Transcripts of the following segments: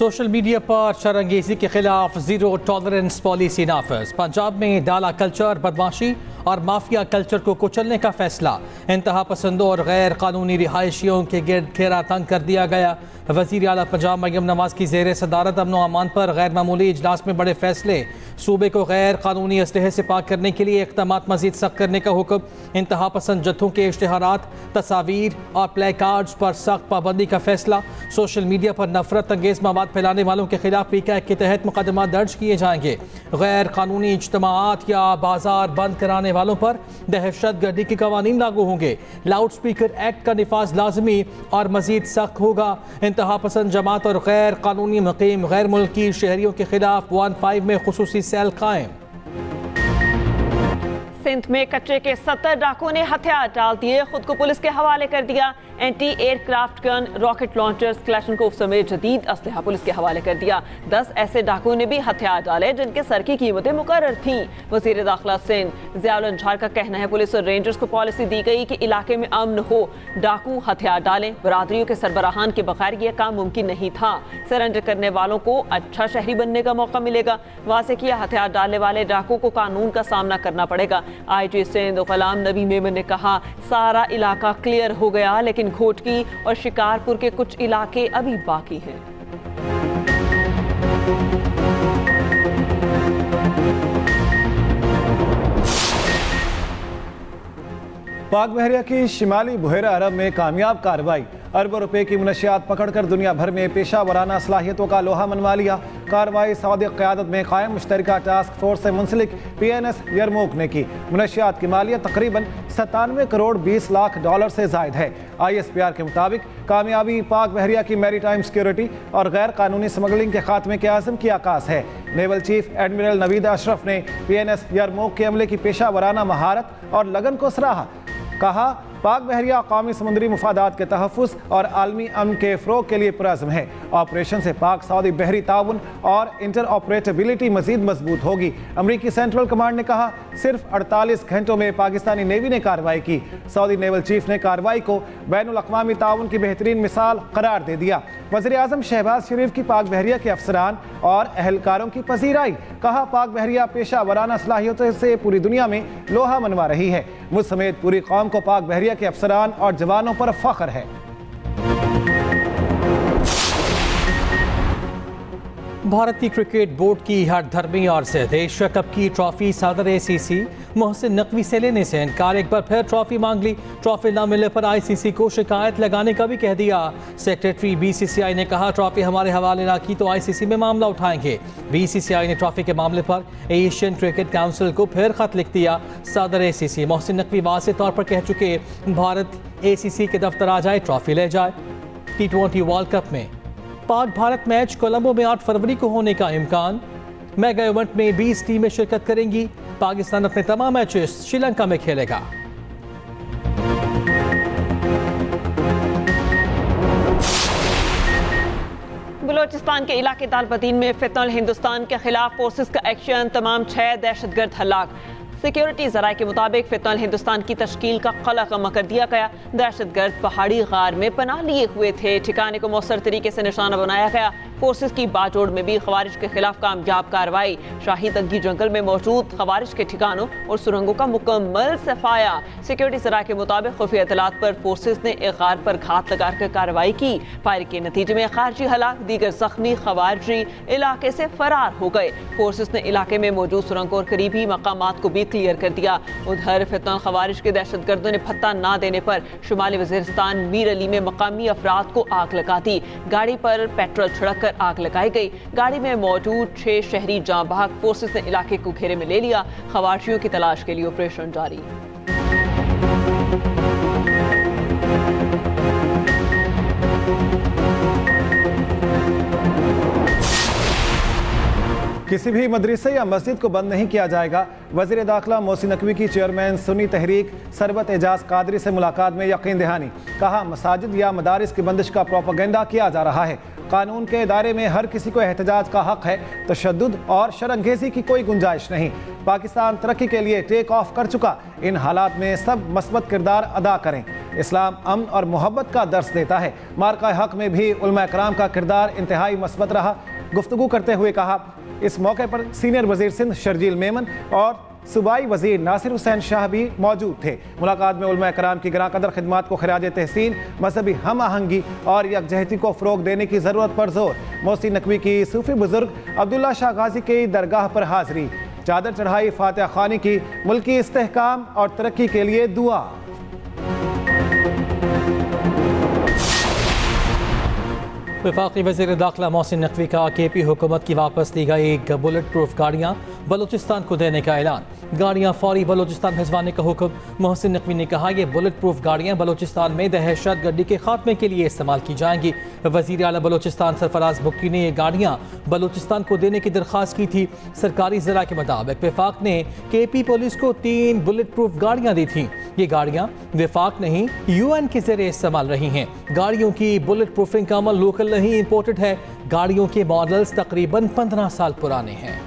Social media पर शरंगेजी के खिलाफ जीरो टॉलरेंस पॉलिसी नाफिज। पंजाब में डाला कल्चर, बदमाशी और माफिया कल्चर को कुचलने का फैसला। इंतहा पसंदों और गैर कानूनी रिहायशियों के गिर्द घेरा तंग कर दिया गया। वज़ीर आला पंजाब मरियम नवाज की ज़ेर सदारत अमन व अमान पर गैर मामूली इजलास में बड़े फैसले। सूबे को गैर कानूनी असलहे से पाक करने के लिए इक़दामात मज़ीद सख्त करने का हुक्म। इंतहा पसंद जत्थों के इश्तिहारात, तस्वीर और प्ले कार्ड्स पर सख्त पाबंदी का फैसला। सोशल मीडिया पर नफरत अंगेज़ मवाद फैलाने वालों के खिलाफ पीका के तहत मुकदमा दर्ज किए जाएंगे। गैर कानूनी इज्तमाआत या बाजार बंद कराने वालों पर दहशत गर्दी के कवानीन लागू होंगे। लाउड स्पीकर एक्ट का निफाज लाजमी और मजीद सख्त होगा। इंतहा पसंद जमात और गैर कानूनी मुकीम गैर मुल्की शहरियों के खिलाफ 15 में खुसूसी सेल कायम। सिंध में कच्चे के 70 डाकुओं ने हथियार डाल दिए, खुद को पुलिस के हवाले कर दिया। Anti aircraft gun, rocket launchers, Kalashnikov समेत जदीद असलहा पुलिस के हवाले कर दिया। 10 ऐसे डाकुओं ने भी हथियार डाले जिनके सर की कीमतें मुकर्रर थीं। वज़ीर दाखिला सिंध ज़ियाउल अंजार का कहना है पुलिस और रेंजर्स को पॉलिसी दी गई कि इलाके में अमन हो, डाकू हथियार डालें। बरादरियों के सरबराहान के बगैर यह काम मुमकिन नहीं था। सरेंडर करने वालों को अच्छा शहरी बनने का मौका मिलेगा। वाज़ेह किया हथियार डालने वाले डाकू को कानून का सामना करना पड़ेगा। IG सिंध गुलाम नबी मेमन ने कहा, सारा इलाका क्लियर हो गया लेकिन घोटकी और शिकारपुर के कुछ इलाके अभी बाकी हैं। पाक बहरिया की शिमाली बुहेरा अरब में कामयाब कार्रवाई। अरबों रुपए की मुनशियात पकड़कर दुनिया भर में पेशा वराना सलाहियतों का लोहा मनवा लिया। कार्रवाई सऊदी क़यादत में कायम मुश्तरका टास्क फोर्स से मुंसलिक PNS यरमूक ने की। मुनशियात की मालियत तकरीबन 97 करोड़ 20 लाख डॉलर से जायद है। ISPR के मुताबिक कामयाबी पाक बहरिया की मैरी टाइम सिक्योरिटी और गैर कानूनी स्मगलिंग के खात्मे के आज़म की आकाश है। Naval chief admiral Naveed Ashraf ने PNS यरमूक के अमले की पेशा वराना महारत और लगन को सराहा। कहा, पाक बहरिया कौमी समुद्री मुफादात के तहफ़्फ़ुज़ और आलमी अमन के फ़रोग़ के लिए पुरअज़्म है। ऑपरेशन से पाक सऊदी बहरी ताउन और इंटर ऑपरेटेबिलिटी मज़ीद मजबूत होगी। अमरीकी सेंट्रल कमांड ने कहा, सिर्फ 48 घंटों में पाकिस्तानी नेवी ने कार्रवाई की। सऊदी नेवल चीफ ने कार्रवाई को बैनुल अक़वामी ताउन की बेहतरीन मिसाल करार दे दिया। वज़ीर आज़म शहबाज शरीफ की पाक बहरिया के अफसरान और अहलकारों की पजीराई। कहा, पाक बहरिया पेशा वराना सलाहियतों से पूरी दुनिया में लोहा मनवा रही है। मुझ समेत पूरी कौम को पाक बहरिया के अफसरान और जवानों पर फख्र है। भारतीय क्रिकेट बोर्ड की हठधर्मी और से एशिया कप की ट्रॉफी सदर ACC मोहसिन नकवी से लेने से इनकार। एक बार फिर ट्रॉफी मांग ली। ट्रॉफी न मिलने पर ICC को शिकायत लगाने का भी कह दिया। सेक्रेटरी BCCI ने कहा, ट्रॉफी हमारे हवाले ना की तो ICC में मामला उठाएंगे। BCCI ने ट्रॉफी के मामले पर एशियन क्रिकेट काउंसिल को फिर खत लिख दिया। सदर ACC मोहसिन नकवी वाज़ेह तौर पर कह चुके, भारत ACC के दफ्तर आ जाए, ट्रॉफी ले जाए। T20 वर्ल्ड कप में पाक भारत मैच कोलंबो में 8 फरवरी को होने का इम्कान। मेगा इवेंट में 20 टीमें शिरकत करेंगी। पाकिस्तान अपने तमाम मैचेस श्रीलंका में खेलेगा। बलोचिस्तान के इलाके दालबदीन में फितनल हिंदुस्तान के खिलाफ फोर्सेस का एक्शन, तमाम 6 दहशतगर्द हलाक। सिक्योरिटी ज़राए के मुताबिक फितनल हिंदुस्तान की तश्कील का कलअम कर दिया गया। दहशतगर्द पहाड़ी गार में पनाह लिए हुए थे। ठिकाने को मौसर तरीके से निशाना बनाया गया। फोर्सेस की बाजोड़ में भी खवारिज के खिलाफ कामयाब कार्रवाई। शाही तंगी जंगल में मौजूद खवारिज के ठिकानों और सुरंगों का मुकम्मल सफाया। सिक्योरिटी ज़राए के मुताबिक खुफिया इतलात पर फोर्सेस ने एक गार पर घात लगाकर कार्रवाई की। फायर के नतीजे में खारजी हलाक, दीगर जख्मी खवारिजी इलाके से फरार हो गए। फोर्सेस ने इलाके में मौजूद सुरंगों और करीबी मकामात को भी क्लियर कर दिया। उधर फितनल खवारिज के दहशतगर्दों ने पत्ता ना देने पर शुमाली वज़ीरिस्तान मीर अली में मकामी अफराद को आग लगा दी। गाड़ी पर पेट्रोल छिड़क आग लगाई गई। गाड़ी में मौजूद 6 शहरी जाँ बहक। फोर्सेस ने इलाके को घेरे में ले लिया। खवारिजियों की तलाश के लिए ऑपरेशन जारी। किसी भी मदरसे या मस्जिद को बंद नहीं किया जाएगा। वज़ीर दाखिला मोहसिन नकवी की चेयरमैन सुन्नी तहरीक सरबत एजाज कादरी से मुलाकात में यकीन दहानी। कहा, मसाजिद या मदारिस की बंदिश का प्रोपेगेंडा किया जा रहा है। कानून के दायरे में हर किसी को एहतजाज का हक है। तशद्दुद और शरंगेजी की कोई गुंजाइश नहीं। पाकिस्तान तरक्की के लिए टेक ऑफ कर चुका। इन हालात में सब मस्बत किरदार अदा करें। इस्लाम अमन और मोहब्बत का दर्स देता है। मार्का हक में भी उलमा कराम का किरदार इंतहाई मस्बत रहा। गुफ्तगू करते हुए कहा, इस मौके पर सीनियर वजीर सिंध शर्जील मेमन और सूबाई वजीर नासिर हुसैन शाह भी मौजूद थे। मुलाकात में उलमा कराम की ग्रां कदर खिदमात को खराज तहसीन, मजहबी हम आहंगी और यकजहती को फ़रोग देने की ज़रूरत पर जोर। मोहसिन नकवी की सूफी बुजुर्ग अब्दुल्ला शाह गाजी की दरगाह पर हाजिरी, चादर चढ़ाई, फातिहा खानी की, मुल्की इस्तेहकाम और तरक्की के लिए दुआ। वफाकी वज़ीर दाखिला मोहसिन नकवी का KP हुकूमत की वापस दी गई बुलेट प्रूफ गाड़ियाँ बलूचिस्तान को देने का ऐलान। गाड़ियाँ फौरी बलूचिस्तान भिजवाने का हुक्म। मोहसिन नकवी ने कहा, ये बुलेट प्रूफ गाड़ियाँ बलूचिस्तान में दहशत गर्दी के खात्मे के लिए इस्तेमाल की जाएंगी। वज़ीर आला बलूचिस्तान सरफराज बुक्की ने ये गाड़ियाँ बलूचिस्तान को देने की दरख्वास्त की थी। सरकारी ज़रा के मुताबिक वफाक ने KP पुलिस को 3 बुलेट प्रूफ गाड़ियाँ दी थीं। ये गाड़ियाँ वफाक नहीं UN के ज़रिए इस्तेमाल रही हैं। गाड़ियों की बुलेट प्रूफिंग का अमल लोकल नहीं इंपोर्टेड है। गाड़ियों के मॉडल्स तकरीबन 15 साल पुराने हैं।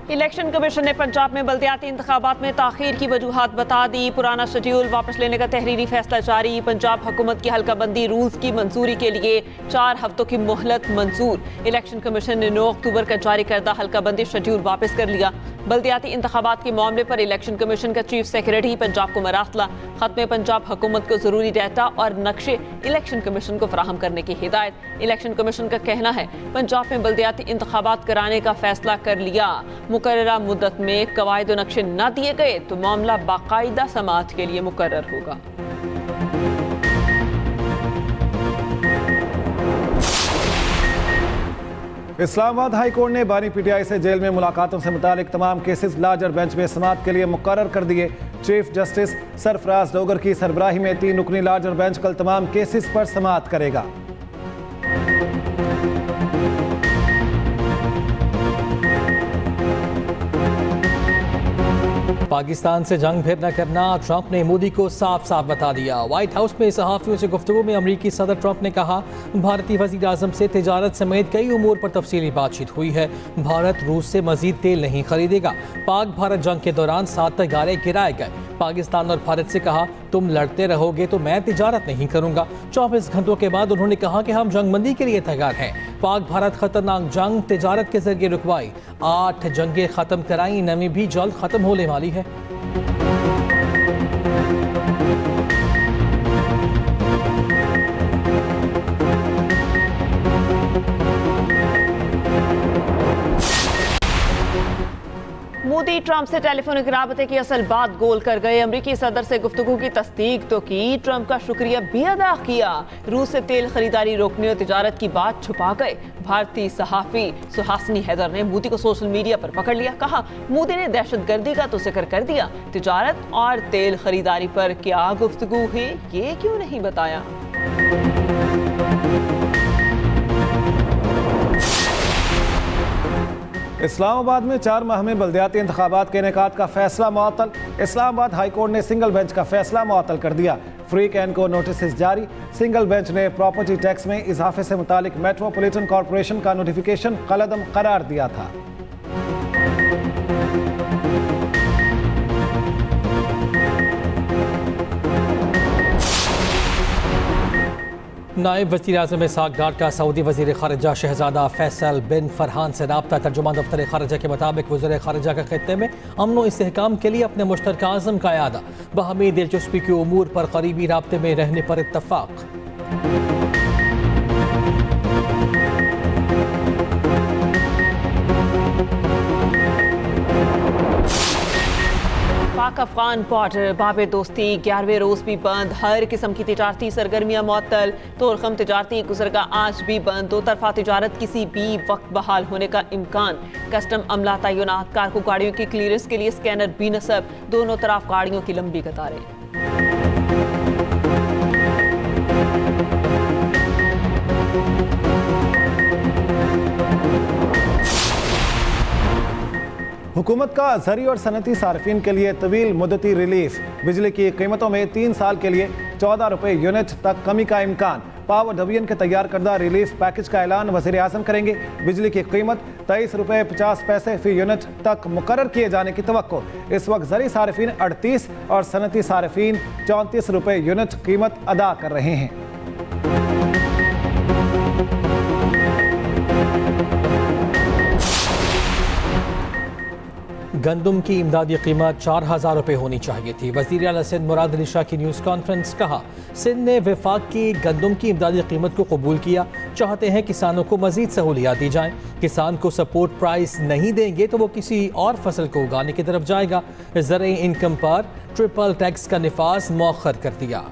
इलेक्शन कमीशन ने पंजाब में बल्दियाती इंतखाबात में ताखीर की वजूहात बता दी। पुराना शेड्यूल वापस लेने का तहरीरी फैसला जारी। पंजाब हुकूमत की हल्का बंदी रूल्स की मंजूरी के लिए 4 हफ्तों की मोहलत मंजूर। इलेक्शन कमीशन ने 9 अक्टूबर का जारी करदा हल्का बंदी शेड्यूल वापस कर लिया। बल्दियाती इंतखाबात के मामले पर इलेक्शन कमीशन का चीफ सेक्रेटरी पंजाब को मरासला। खत्म पंजाब हुकूमत को जरूरी डाटा और नक्शे इलेक्शन कमीशन को फराहम करने की हिदायत। इलेक्शन कमीशन का कहना है, पंजाब में बल्दियाती इंतखाबात कराने का फैसला कर लिया। मुकर्ररा मुद्दत में कवायद और नक्शे न दिए गए तो मामला बाकायदा समाअत के लिए मुकर्रर होगा। इस्लामाबाद हाई कोर्ट ने बानी PTI से जेल में मुलाकातों से मुतालिक तमाम केसेस लार्जर बेंच में समाअत के लिए मुकर्रर कर दिए। चीफ जस्टिस सरफराज डोगर की सरबराही में 3 रुकनी लार्जर बेंच कल तमाम केसेस पर समाअत करेगा। पाकिस्तान से जंग फिर न करना, ट्रंप ने मोदी को साफ साफ बता दिया। व्हाइट हाउस में सहाफ़ियों से गुफ्तगू में अमरीकी सदर ट्रंप ने कहा, भारतीय वज़ीर आज़म से तिजारत समेत कई उमूर पर तफसीली बातचीत हुई है। भारत रूस से मजीद तेल नहीं खरीदेगा। पाक भारत जंग के दौरान 7 तैयारे गिराए गए। पाकिस्तान और भारत से कहा, तुम लड़ते रहोगे तो मैं तिजारत नहीं करूंगा। 24 घंटों के बाद उन्होंने कहा कि हम जंगबंदी के लिए तैयार हैं। पाक भारत खतरनाक जंग तिजारत के जरिए रुकवाई। 8 जंगें खत्म कराई, 9वीं भी जल्द खत्म होने वाली है। मोदी ट्रंप से टेलीफोनिक राबते की असल बात गोल कर गए। अमरीकी सदर से गुफ्तगू की तस्दीक तो की, ट्रंप का शुक्रिया भी अदा किया। रूस से तेल खरीदारी रोकने और तिजारत की बात छुपा गए। भारतीय सहाफ़ी सुहासिनी हैदर ने मोदी को सोशल मीडिया पर पकड़ लिया। कहा, मोदी ने दहशतगर्दी का तो जिक्र कर दिया, तिजारत और तेल खरीदारी पर क्या गुफ्तगू हुई ये क्यों नहीं बताया। इस्लामाबाद में 4 माह में बल्दियाती इंतखाबात के इनेकाद का फैसला मुअत्तल। इस्लामाबाद हाई कोर्ट ने सिंगल बेंच का फैसला मुअत्तल कर दिया। फ्री कैन को नोटिस जारी। सिंगल बेंच ने प्रॉपर्टी टैक्स में इजाफे से मुतालिक मेट्रोपॉलिटन कॉरपोरेशन का नोटिफिकेशन कलअदम करार दिया था। नायब वज़ीर आज़म इसहाक़ डार का सऊदी वज़ीर ख़ारिजा शहज़ादा फैसल बिन फरहान से राब्ता। तर्जुमान दफ्तर ख़ारिजा के मुताबिक वज़ीर ख़ारिजा का खित्ते में अमन व इस्तेहकाम के लिए अपने मुश्तरका आज़म का यादा। बाहमी दिलचस्पी के उमूर पर करीबी राब्ते में रहने पर इत्तफ़ाक़। पाक अफगान बॉर्डर बाबे दोस्ती 11वें रोज भी बंद। हर किस्म की तिजारती सरगर्मियां मुअत्तल। तोरखम तिजारती गुज़रगा आज भी बंद। 2 तरफा तिजारत किसी भी वक्त बहाल होने का इम्कान। कस्टम अमला तैनात। कारगो गाड़ियों की क्लियरेंस के लिए स्कैनर भी नस्ब। दोनों तरफ गाड़ियों की लंबी कतारें। हुकूमत का ज़री और सनती सार्फिन के लिए तवील मुद्दती रिलीफ। बिजली की कीमतों में 3 साल के लिए 14 रुपये यूनिट तक कमी का इम्कान। पावर डिवीजन के तैयार करदा रिलीफ पैकेज का ऐलान वज़ीर आज़म करेंगे। बिजली की कीमत 23 रुपये 50 पैसे फी यूनिट तक मुकर्रर किए जाने की तवक्को। इस वक्त ज़री सारिफीन 38 और सनती सारिफीन 34 रुपये यूनिट कीमत अदा कर रहे हैं। गंदम की इमदादी कीमत 4000 रुपये होनी चाहिए थी। वज़ीर आला सिंध मुराद अली शाह की न्यूज़ कॉन्फ्रेंस। कहा, सिंध ने वफाक की गंदम की इमदादी कीमत को कबूल किया। चाहते हैं किसानों को मजीद सहूलियात दी जाएँ। किसान को सपोर्ट प्राइस नहीं देंगे तो वो किसी और फसल को उगाने की तरफ जाएगा। ज़राई इनकम पर ट्रिपल टैक्स का निफाज मौखर कर दिया।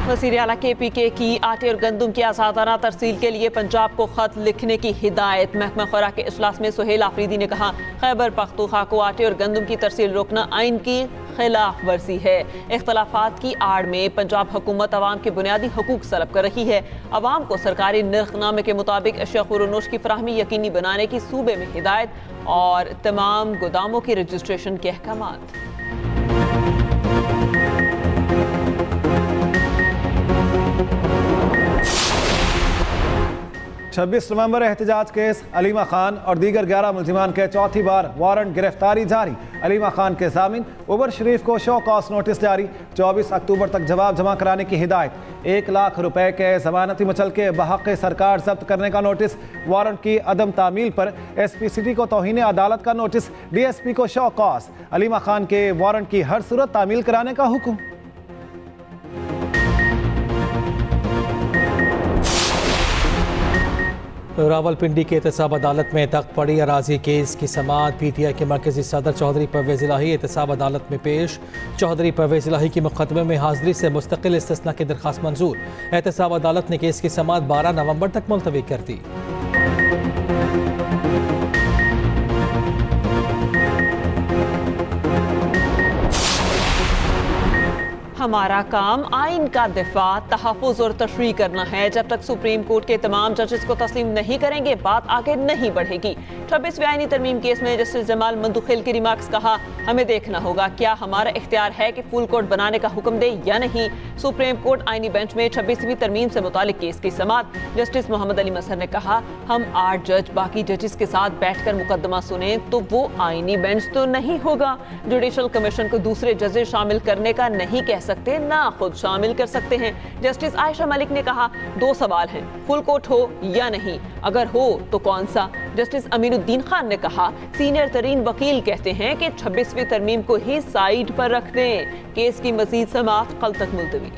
वज़ीर आला KPK की आटे और गंदम की आज़ादाना तरसील के लिए पंजाब को ख़त लिखने की हिदायत। महकमा खुराक के इजलास में सुहेल आफरीदी ने कहा, खैबर पख्तूनख्वा को आटे और गंदम की तरसील रोकना आइन की खिलाफ वर्जी है। इख्तलाफात की आड़ में पंजाब हुकूमत अवाम के बुनियादी हकूक सलब कर रही है। अवाम को सरकारी निर्खनामे के मुताबिक अशिया खुरोनोश की फराहमी यकीनी बनाने की सूबे में हिदायत और तमाम गोदामों की रजिस्ट्रेशन के अहकामात। 26 नवंबर एहतजाज केस अलीमा खान और दीगर 11 मुलजिमान के चौथी बार वारंट गिरफ्तारी जारी। अलीमा खान के जामिन उमर शरीफ को शो कॉज नोटिस जारी। 24 अक्टूबर तक जवाब जमा कराने की हिदायत। 1 लाख रुपए के जमानती मुचलके बहक़ सरकार जब्त करने का नोटिस। वारंट की अदम तामील पर SP सिटी को तौहीन अदालत का नोटिस। DSP को शो कॉज। अलीमा खान के वारंट की हर सूरत तामील कराने का हुक्म। रावलपिंडी के एहतसाब अदालत में तख्त पड़ी अराजी केस की समाअत। PTI के मरकजी सदर चौधरी परवेज़ इलाही एहतसाब अदालत में पेश। चौधरी परवेज़ इलाही की मुकदमे में हाजिरी से मुस्तकिल इस्तिस्ना की दरख्वास्त मंजूर। एहतसाब अदालत ने केस की समाअत 12 नवंबर तक मुलतवी कर दी। हमारा काम आइन का दिफा, तहफ़्फ़ुज़ और तशरीह करना है। जब तक सुप्रीम कोर्ट के तमाम जजेस को तस्लीम नहीं करेंगे, बात आगे नहीं बढ़ेगी। 26वें आईनी तरमीम केस में जस्टिस जमाल मंदुखिल की रिमार्क्स। कहा, हमें देखना होगा क्या हमारा इख्तियार है कि फुल कोर्ट बनाने का हुक्म दे या नहीं। सुप्रीम कोर्ट आईनी बेंच में 26वीं तरमीम से मुतालिक केस की समाअत। जस्टिस मोहम्मद अली मसहर ने कहा, हम 8 जज बाकी जजेस के साथ बैठकर मुकदमा सुने तो वो आईनी बेंच तो नहीं होगा। जुडिशल कमीशन को दूसरे जजेस शामिल करने का नहीं कह सकते, ना खुद शामिल कर सकते हैं। जस्टिस आयशा मलिक ने कहा, 2 सवाल हैं, फुल कोर्ट हो या नहीं, अगर हो तो कौन सा। जस्टिस अमीनुद्दीन खान ने कहा, सीनियर तरीन वकील कहते हैं कि 26वीं तरमीम को ही साइड पर रख दें। केस की मजीद समाअत कल तक मुलतवी।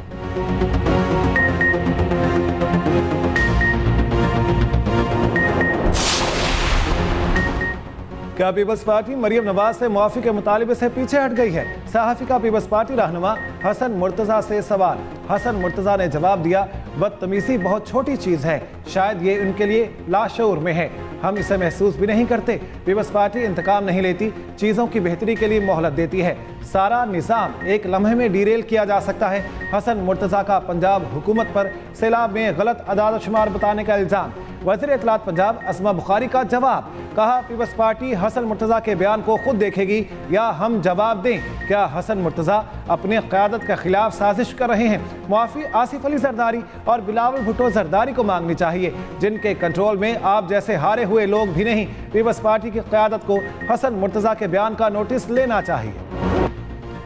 क्या पीपल्स पार्टी मरियम नवाज से मुआफ़ी के मुतालिबे से पीछे हट गई है? सहाफ़ी का पीपल्स पार्टी रहनुमा हसन मुर्तज़ा से सवाल। हसन मुर्तज़ा ने जवाब दिया, बदतमीज़ी बहुत छोटी चीज़ है, शायद ये उनके लिए लाशऊर में है, हम इसे महसूस भी नहीं करते। पीपल्स पार्टी इंतकाम नहीं लेती, चीज़ों की बेहतरी के लिए मोहलत देती है। सारा निज़ाम एक लम्हे में डीरेल किया जा सकता है। हसन मुर्तज़ा का पंजाब हुकूमत पर सैलाब में गलत अदाद शुमार बताने का इल्ज़ाम। वज़ीर इत्तलात पंजाब असमा बुखारी का जवाब। कहा, पीपल्स पार्टी हसन मुर्तज़ा के बयान को खुद देखेगी या हम जवाब दें। क्या हसन मुर्तज़ा अपने क़यादत के खिलाफ साजिश कर रहे हैं? मुआफ़ी आसिफ अली जरदारी और बिलावल भुट्टो जरदारी को मांगनी चाहिए, जिनके कंट्रोल में आप जैसे हारे हुए लोग भी नहीं। पीपल्स पार्टी की क़यादत को हसन मुर्तज़ा के बयान का नोटिस लेना चाहिए।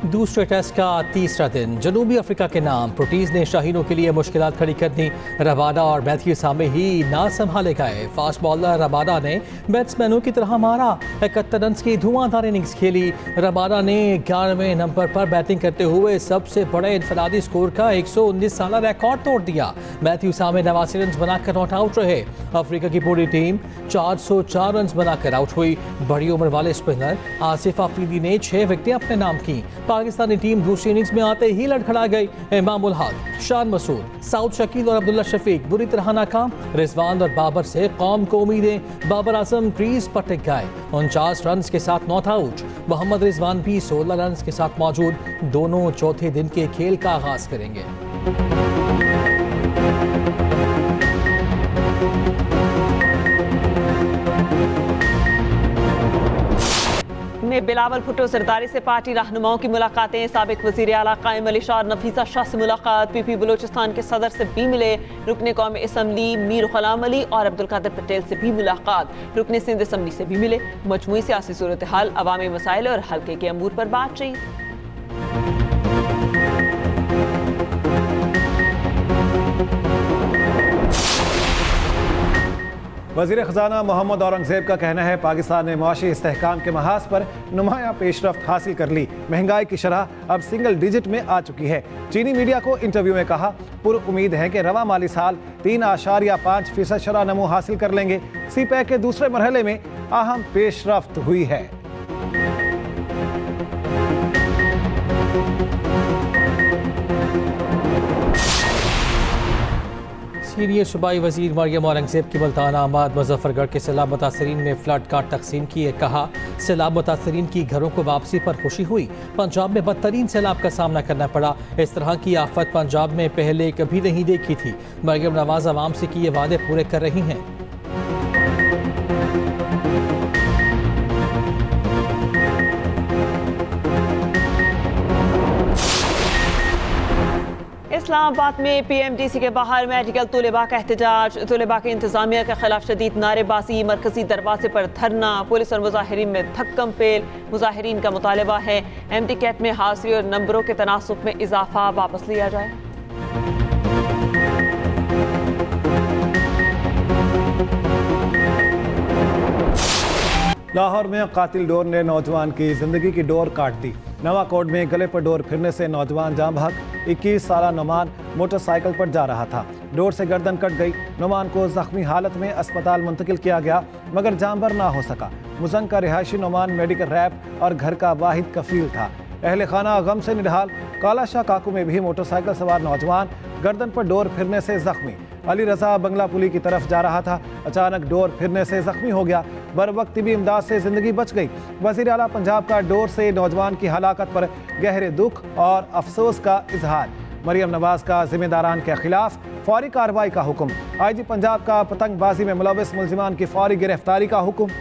दूसरे टेस्ट का तीसरा दिन जनूबी अफ्रीका के नाम प्रोटीज ने शाहीनों के लिए मुश्किलात खड़ी कर दी। रबाडा और मैथ्यू सामे ही ना संभाले गए। फास्ट बॉलर रबाडा ने बैट्समैनों की तरह मारा। 71 रन की धुआंधार इनिंग्स खेली। रबाडा ने 11वें नंबर पर बैटिंग करते हुए सबसे बड़े इनफरादी स्कोर का 119 साल रिकॉर्ड तोड़ दिया। मैथ्यू सामे 89 रन बनाकर नॉट आउट रहे। अफ्रीका की पूरी टीम 404 रन बनाकर आउट हुई। बड़ी उम्र वाले स्पिनर आसिफ अफरीदी ने 6 विकेटें अपने नाम की। पाकिस्तानी टीम दूसरी इनिंग्स में आते ही लड़खड़ा गई। इमामुल हक, शान मसूद, साउद शकील और अब्दुल्ला शफीक बुरी तरह नाकाम। रिजवान और बाबर से कौम को उम्मीदें। बाबर आजम क्रीज पर टिक गए, 49 रन के साथ नॉट आउट। मोहम्मद रिजवान भी 16 रन के साथ मौजूद। दोनों चौथे दिन के खेल का आगाज करेंगे। में बिलावल भुट्टो जरदारी से पार्टी रहनुमाओं की मुलाकातें। साबिक वजीर आला कायम अली शाह और नफीसा शाह से मुलाकात। पीपी बलोचिस्तान के सदर से भी मिले। रुकने कौमी असम्बली मीर गुलाम अली और अब्दुल कादिर पटेल से भी मुलाकात। रुकने सिंध असम्बली से भी मिले। मजमूई सियासी सूरत हाल, अवामी मसाइल और हल्के के अमूर पर बातचीत। वज़ीर ख़ज़ाना मोहम्मद औरंगज़ेब का कहना है पाकिस्तान ने मुआशी इस्तेहकाम के महाज पर नुमाया पेशरफ्त हासिल कर ली। महंगाई की शरह अब सिंगल डिजिट में आ चुकी है। चीनी मीडिया को इंटरव्यू में कहा, पुरुउम्मीद है कि रवा माली साल 3.5% शरह नमू हासिल कर लेंगे। सीपैक के दूसरे मरहले में अहम पेशरफ्त हुई है। सीनियर सूबाई वजीर मरियम औरंगज़ेब की मुल्तान आबाद मुजफ्फरगढ़ के सैलाब मुतासरीन में फ्लड कार्ड तकसीम किए। कहा, सैलाब मुतासरीन की घरों को वापसी पर खुशी हुई। पंजाब में बदतरीन सैलाब का सामना करना पड़ा। इस तरह की आफत पंजाब में पहले कभी नहीं देखी थी। मरियम नवाज अवाम से किए वादे पूरे कर रही हैं। इस्लामाबाद में PMDC के बाहर मेडिकल तुलेबा का एहतजाज। तुलेबा के इंतजामिया के खिलाफ शदीद नारेबाजी। मरकजी दरवाजे पर धरना। पुलिस और मुजाहिरीन में धक्कम पेल। मुजाहिरीन का मुतालबा है MD कैट में हासिल और नंबरों के तनासुब में इजाफा वापस लिया जाए। लाहौर में कातिल डोर ने नौजवान की जिंदगी की डोर काट दी। नवाकोट में गले पर डोर फिरने से नौजवान जान भाग। 21 साला नुमान मोटरसाइकिल पर जा रहा था। डोर से गर्दन कट गई। नुमान को जख्मी हालत में अस्पताल मुंतकिल किया गया मगर जानबर ना हो सका। मुजंग का रिहायशी नुमान मेडिकल रैप और घर का वाहिद कफील था। अहले खाना गम से निढाल। काला शाह काकू में भी मोटरसाइकिल सवार नौजवान गर्दन पर डोर फिरने से जख्मी। अली रजा बंगला पुली की तरफ जा रहा था। अचानक डोर फिरने से जख्मी हो गया। बर वक्त भी इमदाद से जिंदगी बच गई। वज़ीर आला पंजाब का डोर से नौजवान की हलाकत पर गहरे दुख और अफसोस का इजहार। मरियम नवाज का जिम्मेदारान के खिलाफ फौरी कार्रवाई का हुक्म। IG पंजाब का पतंगबाजी में मुलविस मुलजिमान की फौरी गिरफ्तारी का हुक्म।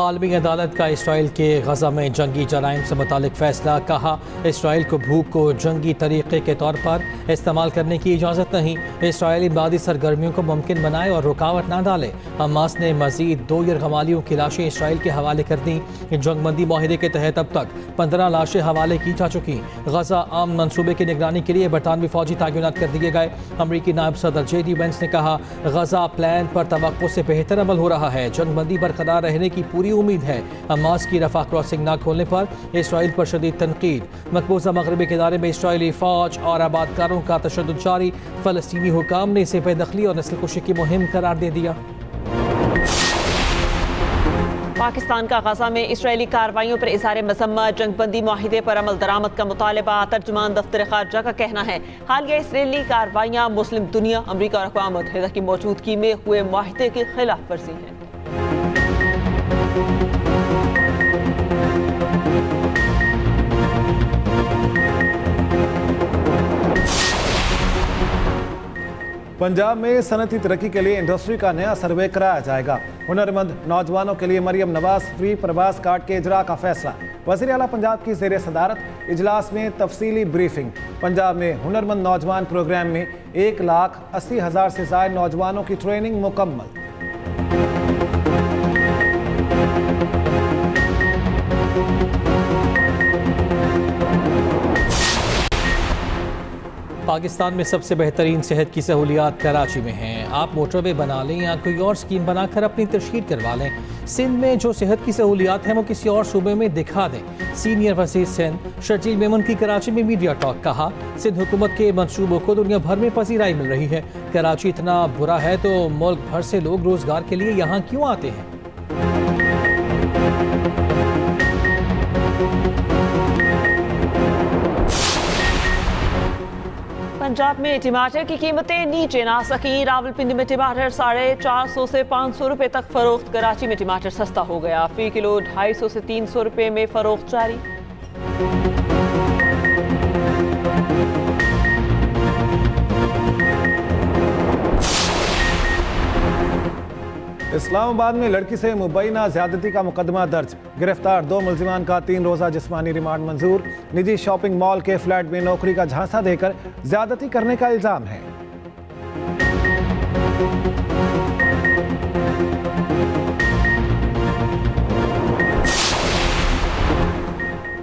आलमी अदालत का इसराइल के गजा में जंगी जराइम से मुतालिक फैसला। कहा, इसराइल को भूख को जंगी तरीके के तौर पर इस्तेमाल करने की इजाज़त नहीं। इसराइल इमदादी सरगर्मियों को मुमकिन बनाए और रुकावट ना डाले। हमास ने मजीद 2 यरगमालियों की लाशें इसराइल के हवाले कर दी। जंगबंदी माहिदे के तहत अब तक 15 लाशें हवाले की जा चुकी। गजा आम मनसूबे की निगरानी के लिए बरतानवी फौजी तैनात कर दिए गए। अमरीकी नायब सदर JD वेंस ने कहा, गजा प्लान पर तवक्को से बेहतर अमल हो रहा है। जंगबंदी बरकरार रहने की पूरी उम्मीद है। हमास की रफा क्रॉसिंग न खोलने पर इसराइल पर शदीद तनकीद। मकबूजा मगरबी किनारे में इसराइली फौज और आबादकारों का तशद्दुद जारी। फलस्तीनी हुकाम ने इसे बेदखली और नस्लकुशी की मुहिम करार दे दिया। पाकिस्तान का गजा में इसराइली कार्रवाइयों पर इज़हार मज़म्मत। जंगबंदी माहिदे पर अमल दरामद का मुतालबा। तर्जुमान दफ्तर खारजा का कहना है, हालिया इसराइली कार्रवाइयाँ मुस्लिम दुनिया, अमरीका और अक़वाम मुत्तहिदा की मौजूदगी में हुए माहिदे की खिलाफ वर्जी है। पंजाब में सनती तरक्की के लिए इंडस्ट्री का नया सर्वे कराया जाएगा। हुनरमंद नौजवानों के लिए मरियम नवाज फ्री प्रवास कार्ड के इजरा का फैसला। वज़ीर आला पंजाब की ज़ेर सदारत इजलास में तफसीली ब्रीफिंग। पंजाब में हुनरमंद नौजवान प्रोग्राम में 1,80,000 से ज़ायद नौजवानों की ट्रेनिंग मुकम्मल। पाकिस्तान में सबसे बेहतरीन सेहत की सहूलियात कराची में हैं। आप मोटरवे बना लें या कोई और स्कीम बनाकर अपनी तशहीर करवा लें। सिंध में जो सेहत की सहूलियात हैं वो किसी और सूबे में दिखा दें। सीनियर वज़ीर सिंध शर्जील मेमन की कराची में मीडिया टॉक। कहा, सिंध हुकूमत के मंसूबों को दुनिया भर में पजीराई मिल रही है। कराची इतना बुरा है तो मुल्क भर से लोग रोजगार के लिए यहाँ क्यों आते हैं। पंजाब में टमाटर की कीमतें नीचे ना सकी। रावलपिंडी में टमाटर 450 से 500 रुपए तक फरोख्त। कराची में टमाटर सस्ता हो गया। फी किलो 250 से 300 रुपए में फरोख्त जारी। इस्लामाबाद में लड़की से मुबैना ज्यादती का मुकदमा दर्ज। गिरफ्तार 2 मुल्जिमान का 3 रोज़ा जिस्मानी रिमांड मंजूर। निजी शॉपिंग मॉल के फ्लैट में नौकरी का झांसा देकर ज्यादती करने का इल्जाम है।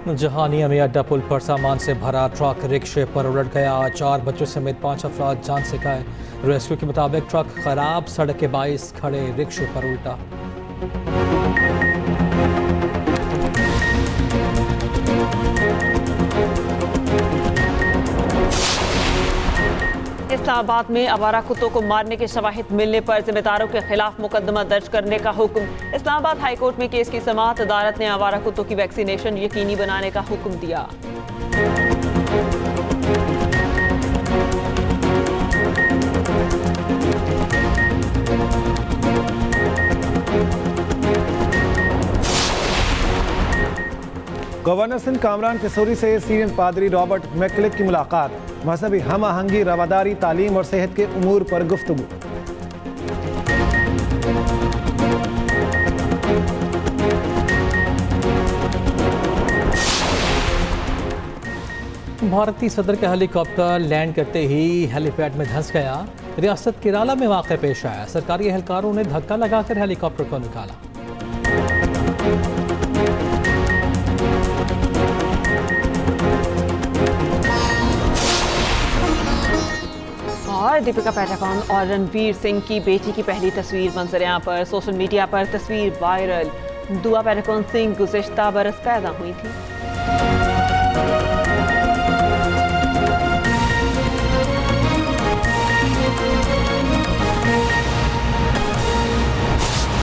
जहानिया में अड्डा पुल पर सामान से भरा ट्रक रिक्शे पर उलट गया। 4 बच्चों समेत 5 अफराद जान से गए। रेस्क्यू के मुताबिक ट्रक खराब सड़क के बाइस खड़े रिक्शे पर उल्टा। इस्लामाबाद में आवारा कुत्तों को मारने के शवाहिद मिलने पर जिम्मेदारों के खिलाफ मुकदमा दर्ज करने का हुक्म। इस्लामाबाद हाई कोर्ट में केस की समाअत। अदालत ने आवारा कुत्तों की वैक्सीनेशन यकीनी बनाने का हुक्म दिया। गवर्नर सिंध कामरान किशोरी से सीनियर पादरी रॉबर्ट मैकलिक की मुलाकात। मजहबी हम आहंगी, रवादारी, तालीम और सेहत के उमूर पर गुफ्तगू। भारतीय सदर का हेलीकॉप्टर लैंड करते ही हेलीपैड में धंस गया। रियासत केरला में वाक़या पेश आया। सरकारी एहलकारों ने धक्का लगाकर हेलीकॉप्टर को निकाला। और दीपिका पादुकोण और रणवीर सिंह की बेटी की पहली तस्वीर मंजर-ए-आम पर। सोशल मीडिया पर तस्वीर वायरल। दुआ पादुकोण सिंह गुज़िश्ता बरस पैदा हुई थी।